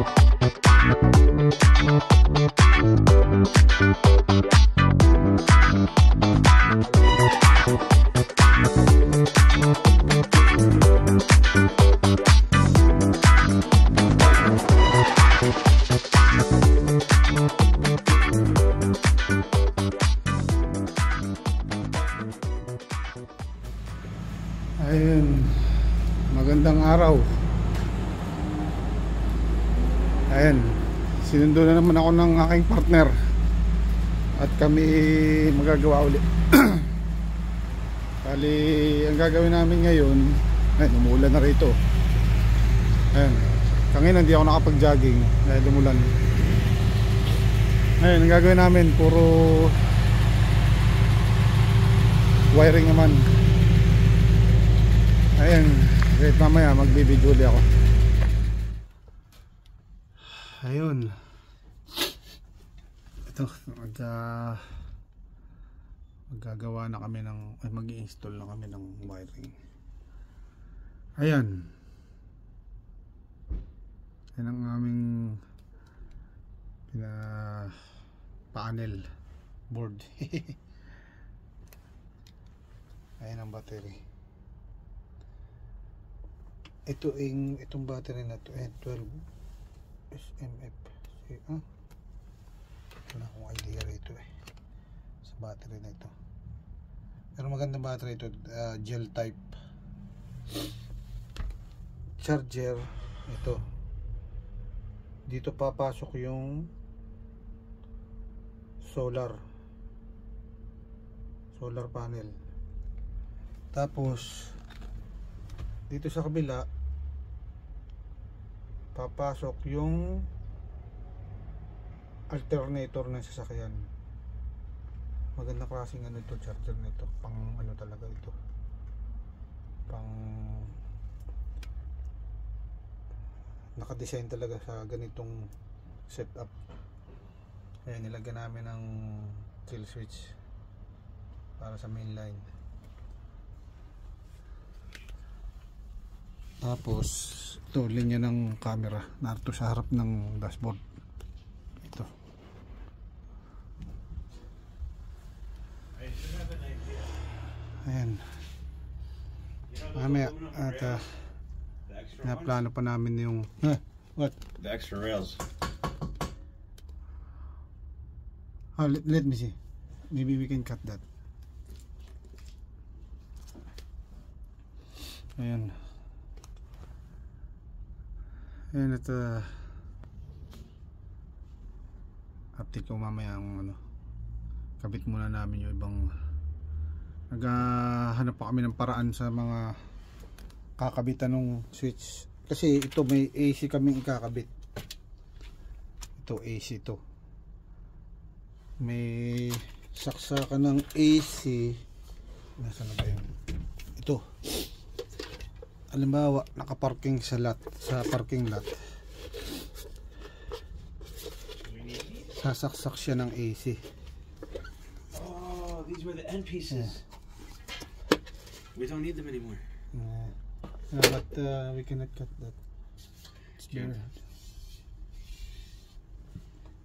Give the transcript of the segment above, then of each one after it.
Ayun, magandang araw. Ayan, sinundo na naman ako ng aking partner at kami magagawa ulit. Bali, ang gagawin namin ngayon, ay umulan na rito. Ayan, kanina hindi ako nakapag-jogging dahil umulan. Ayan, ang gagawin namin puro wiring naman. Ayan, wait, mamaya magbibideo ulit ako. Ayun, ito maggagawa na kami ng, mag-i-install na kami ng wiring. Ayan, yan ang aming panel board. Ayan ang battery. Itong battery na to, 12 SMF. Wala akong idea rito sa battery na ito. Pero magandang battery ito, gel type. Charger ito. Dito papasok yung solar panel. Tapos dito sa kabila papasok yung alternator ng sasakyan. Maganda klaseng ito, charger nito. Pang talaga ito. Pang naka-design talaga sa ganitong setup. Ayan, nilagyan namin ng kill switch para sa main line. Tapos ito, linya ng camera narito sa harap ng dashboard. Ito. Ayan. Mamaya at naplano pa namin yung what? The extra rails. Let me see. Maybe we can cut that. Ayan. Ayan, at update ko mamaya ang kabit muna namin yung ibang, naghahanap pa kami ng paraan sa mga kakabitan ng switch, kasi ito may AC kaming ikakabit. Ito AC to, may saksakan ng AC. Nasaan na ba yun? Ito, halimbawa nakaparking sa parking lot, sasaksak siya ng AC. Oh, these were the end pieces. We don't need them anymore. But we cannot cut that. It's better.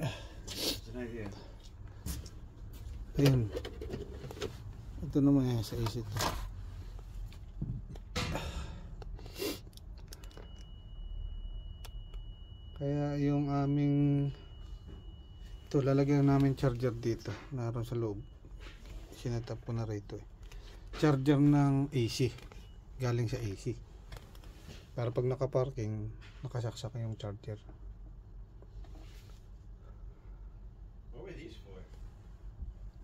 That's an idea. Ayun, ito naman sa AC to. Kaya yung aming ito, lalagyan namin charger dito, naroon sa loob. Sinetap ko na rito charger ng AC, galing sa AC, para pag nakaparking nakasaksak yung charger. What were these for?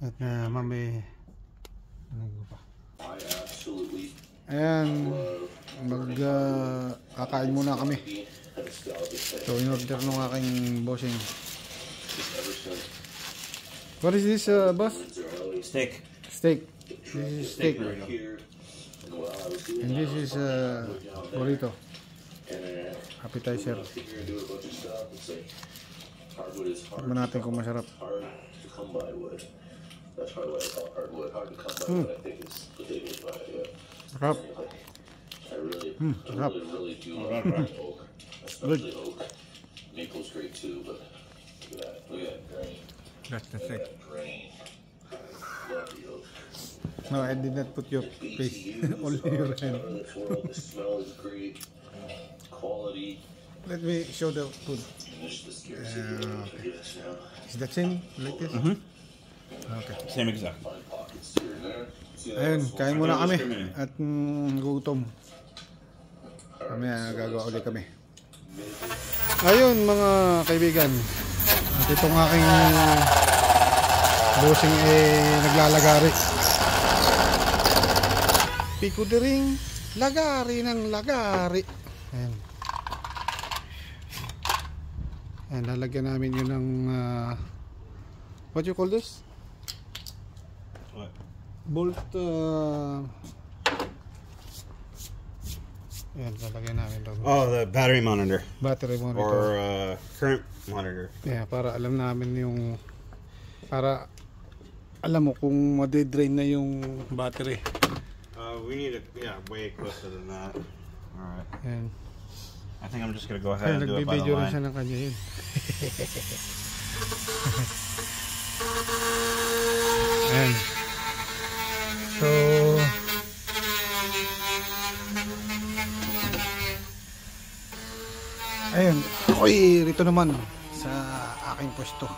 At mami pa. Ayan, kakain muna kami. So in-order nung aking bossing. What is this, boss? Steak. Steak. This is steak. And this is burrito. Appetizer. Tignan natin kung masarap. Sarap. Sarap. Good. That's the trick. No, I did not put your face. Only your hand. Let me show the food. Okay. Is that same like this? Okay. Same exact. Ayun, kain muna kami at gutom. Mamaya gagawa ulit kami. Ayun mga kaibigan. At itong aking busing naglalagari. Piko de ring, lagari ng lagari. Ayan. Ayan, lalagyan namin yun ng what you call this? What? Bolt ayan, lalagyan namin doon. Oh, the battery monitor. Battery monitor. Or current monitor. Yeah, para alam namin yung para alam mo kung made-drain na yung battery. We need it, yeah, way closer than that. Alright. Ayan. I think I'm just gonna go ahead Ayan, and do it by the nagbibideo rin siya line. ng kanya yun. Ayan. So, ayun, ako'y rito naman sa aking pwesto.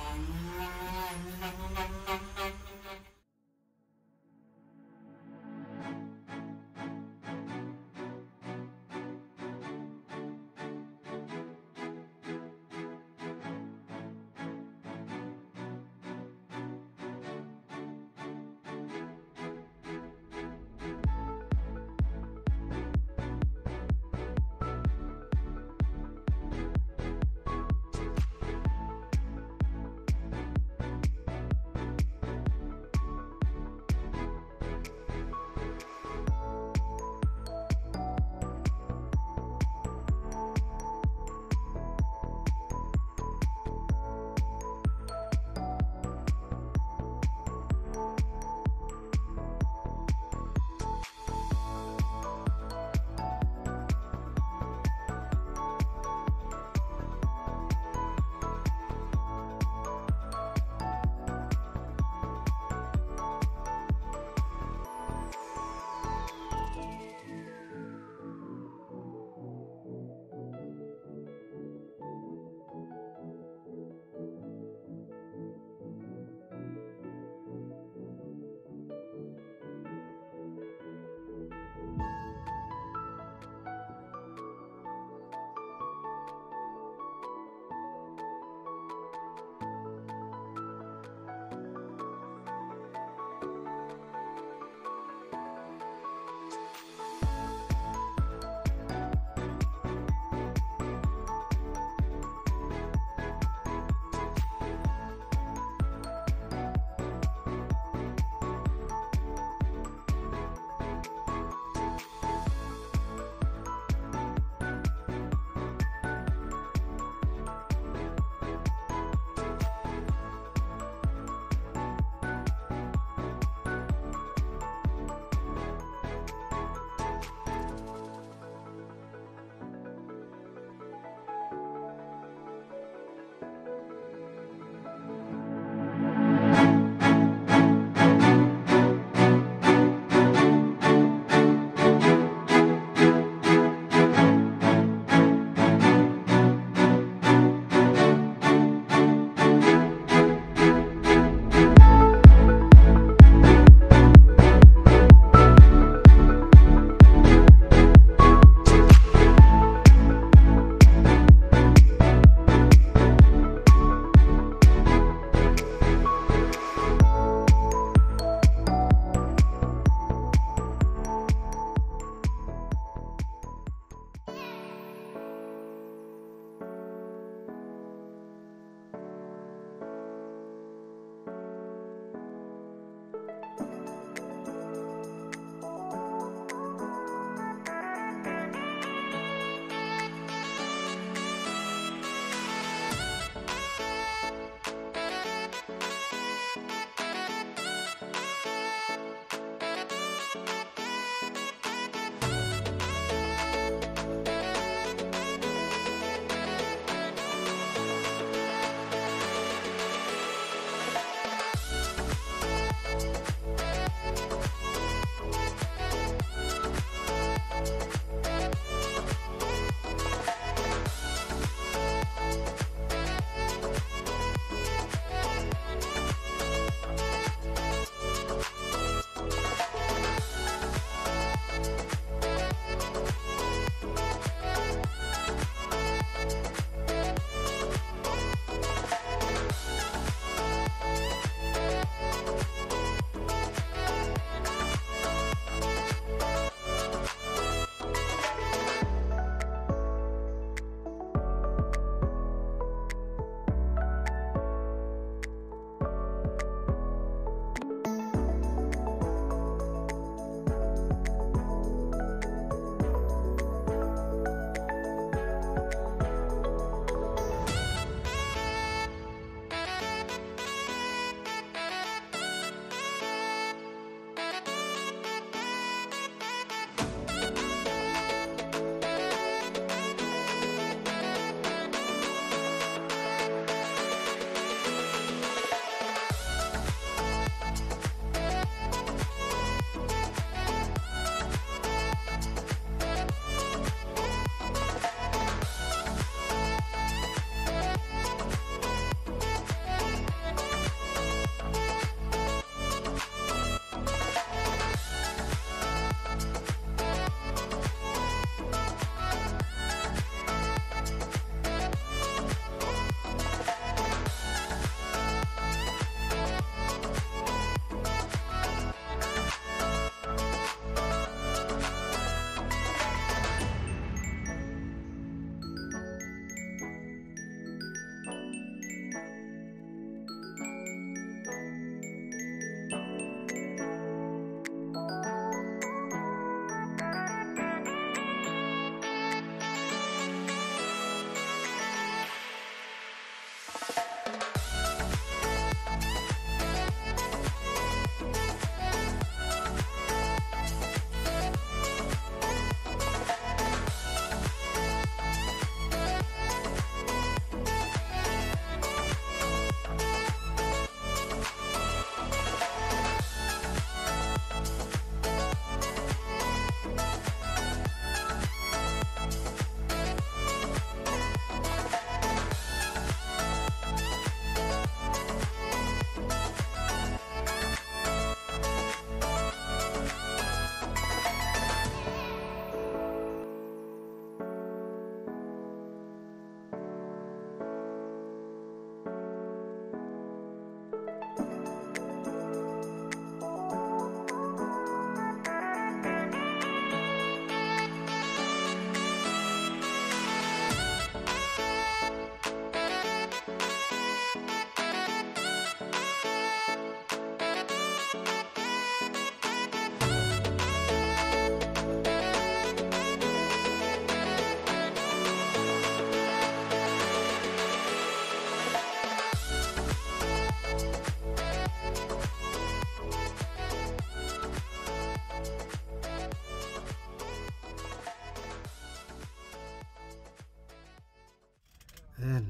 Ayan.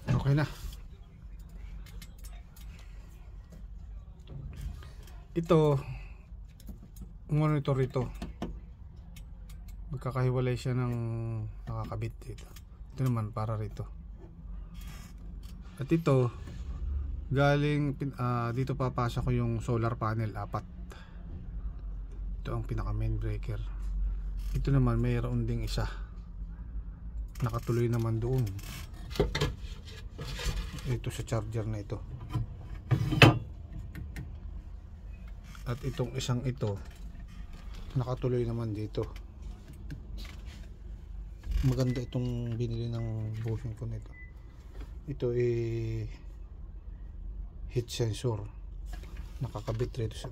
Okay na. Ito, monitor ito. Magkakahiwalay siya ng nakakabit dito. Ito naman para rito. At ito, galing dito papasok ko yung solar panel 4. Ito ang pinaka main breaker. Ito naman mayroon ding isa. Nakatuloy naman doon. Ito sa charger na ito. At itong isang ito nakatuloy naman dito. Maganda itong binili ng bushing ko nito. Ito ay heat sensor. Nakakabit rito sa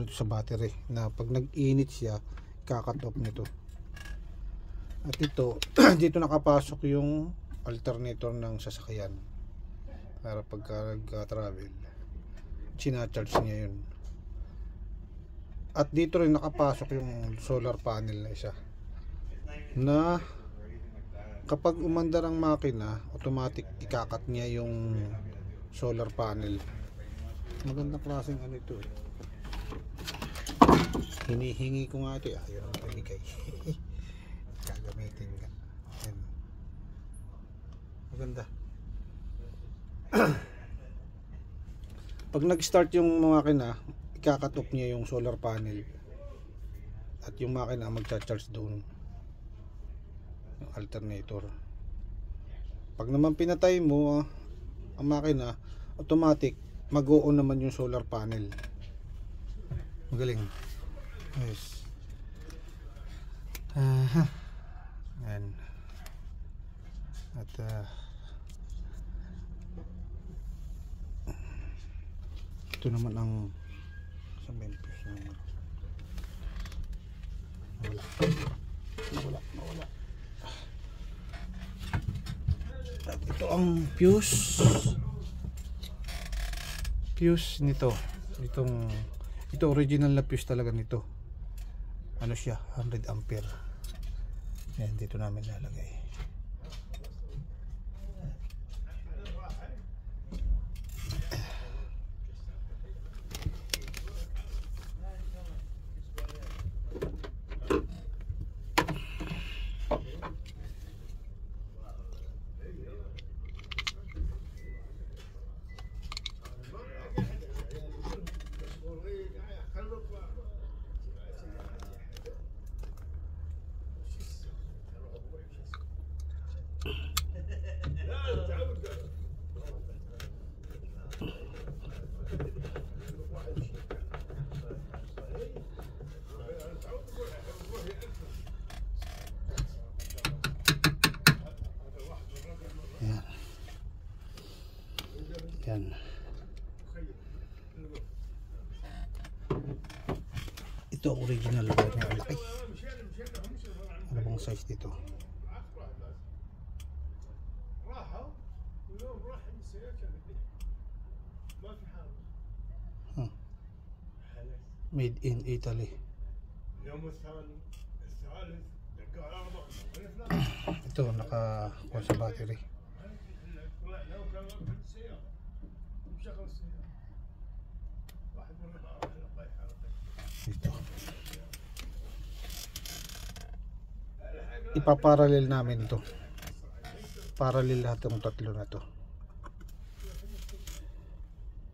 rito sa battery na pag nag-init siya, kakat off nito. At ito dito nakapasok yung alternator ng sasakyan para pagka nag-travel sinacharge niya yun. At dito rin nakapasok yung solar panel na isa na kapag umandar ang makina, automatic ikakat niya yung solar panel. Magandang klaseng ano ito eh. Hinihingi ko nga ito, ayaw naman ibigay. Gagamitin ka. Ayan. Maganda. Pag nag-start yung makina, ikakat off niya yung solar panel at yung makina magcha-charge doon yung alternator. Pag naman pinatay mo ang makina, automatic mag-o-on naman yung solar panel. Magaling. Yes. Ayan. At ito naman ang sa Memphis naman. Nawala. At ito ang fuse nito. Ito original na fuse talaga nito. Ano siya? 100 ampere. Ayan, dito namin lalagay. Yan. Ito ang original na niya. Laki. Ano bang size dito? Made in Italy. Ito nakakuha sa battery. Ito. Ipaparallel namin ito. Parallel lahat ng tatlo na to.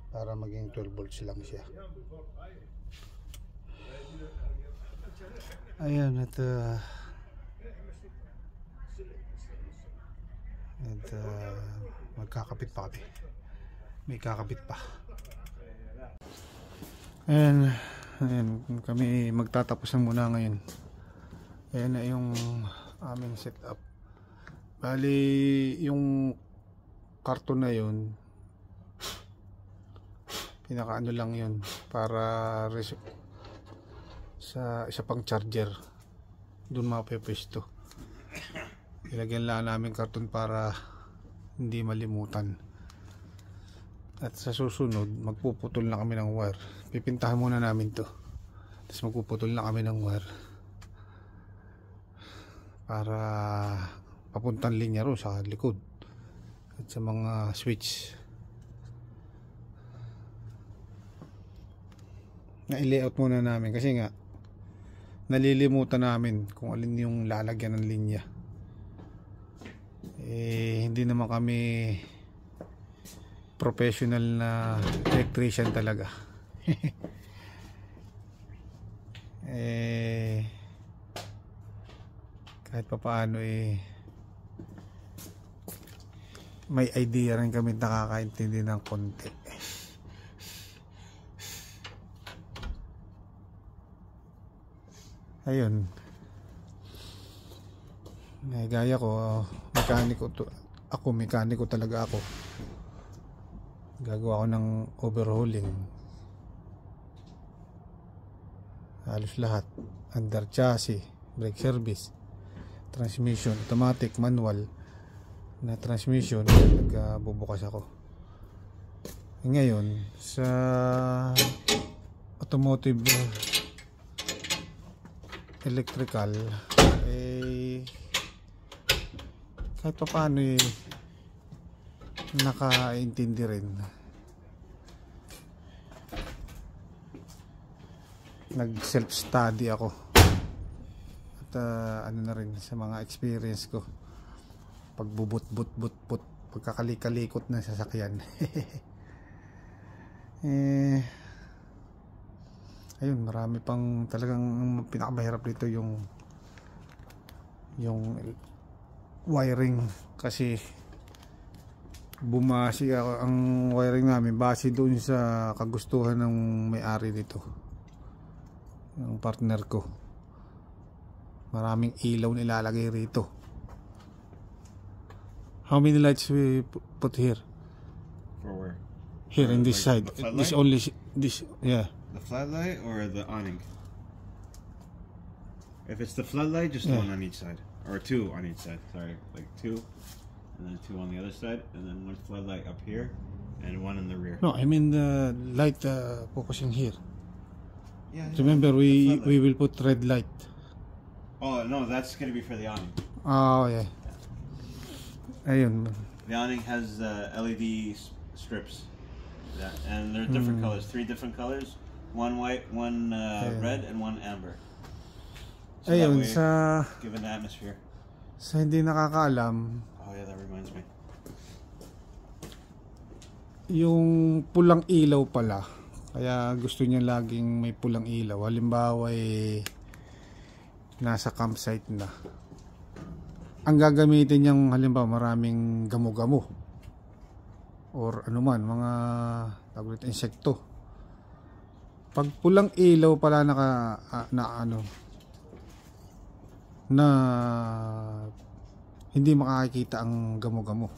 Para maging 12 volts lang siya. Ayan, at magkakapit pa kami. May kakapit pa. Ayan, kami magtatapos na muna ngayon. Ayan na yung aming setup. Bali, yung karton na yun, pinaka ano lang yun para sa isa pang charger doon mapepwesto. Ilagyan lang namin karton para hindi malimutan. At sa susunod magpuputol na kami ng wire. Pipintahan muna namin to, tapos magpuputol na kami ng wire para papuntang linya ro sa likod at sa mga switch. Na-layout muna namin kasi nga nalilimutan namin kung alin yung lalagyan ng linya. Hindi naman kami professional na electrician talaga. Kahit pa paano may idea rin kami, nakakaintindi ng konti. Ayun, gaya ko, mekaniko talaga ako. Gagawa ko ng overhauling halos lahat, under chassis, brake service, transmission, automatic, manual na transmission. Nagbubukas ako ngayon sa automotive electrical. Kahit pa paano nakaintindi rin. Nag self study ako at ano na rin sa mga experience ko, pagbubut pagkakalikot na sasakyan. Ayun, marami pang talagang pinakamahirap dito yung wiring, kasi bumasi ako, ang wiring namin base doon sa kagustuhan ng may-ari dito, ng partner ko. Maraming ilaw nilalagay rito. How many lights we put here? For where? Here in this like side. the This only this, yeah. The floodlight or the awning? If it's the floodlight, just one on each side. Or two on each side. Sorry. Like two. And then two on the other side. And then one floodlight up here. And one in the rear. No, I mean the light focusing here. Yeah. Remember, we will put red light. Oh, no. That's going to be for the awning. Oh, yeah. Ayun. The awning has LED strips. Yeah. And they're different colors. 3 different colors. One white, one red, and one amber. So ayun, that way, given the atmosphere. Sa hindi nakakaalam, oh yeah, that reminds me. yung pulang ilaw pala, kaya gusto niya laging may pulang ilaw. Halimbawa nasa campsite na, ang gagamitin niyang halimbawa maraming gamo-gamo or anuman, mga tawag dito, insekto. Pag pulang ilaw pala na hindi makakita ang gamo-gamo,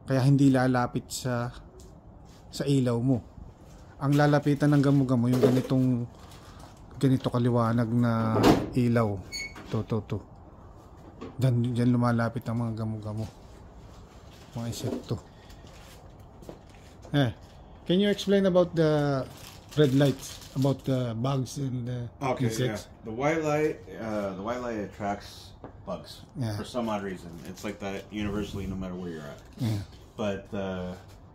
kaya hindi lalapit sa ilaw mo. Ang lalapitan ng gamo-gamo yung ganito kaliwanag na ilaw. To Diyan lumalapit ang mga gamo-gamo, mga insekto. Can you explain about the red lights, about the bugs and the insects? Yeah. The white light attracts bugs for some odd reason. It's like that universally, no matter where you're at. Yeah. But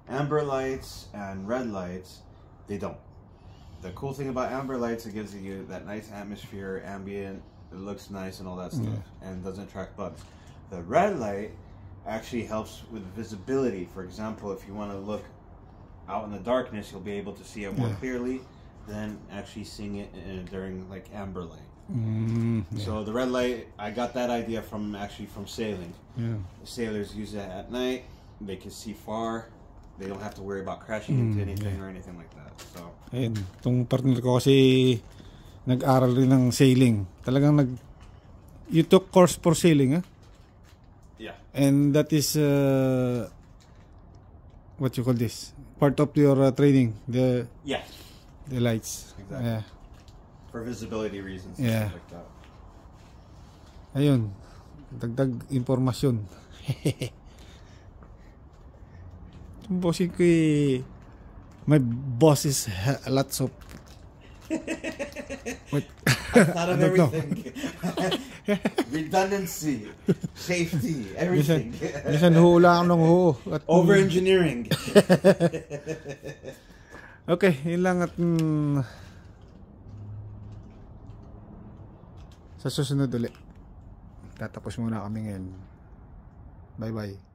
amber lights and red lights, they don't. The cool thing about amber lights, it gives you that nice atmosphere, ambient. It looks nice and all that stuff, and doesn't attract bugs. The red light actually helps with visibility. For example, if you want to look out in the darkness, you'll be able to see it more clearly than actually seeing it during like amber light. So the red light, I got that idea from sailing. The sailors use it at night. They can see far. They don't have to worry about crashing into anything or anything like that. So ayun, itong partner ko kasi nag-aral rin ng sailing. Talagang you took course for sailing, huh? yeah. And that is what you call this? Part of your training, the lights. Exactly. Yeah. For visibility reasons. Yeah. Stuff like that. Ayun, dagdag impormasyon. Yung bossing ko my boss is lots of I thought of everything. Redundancy, safety, everything. Minsan hula ako ng At Over-engineering. okay, yun lang at sa susunod ulit. Tatapos muna kami ngayon. Bye bye.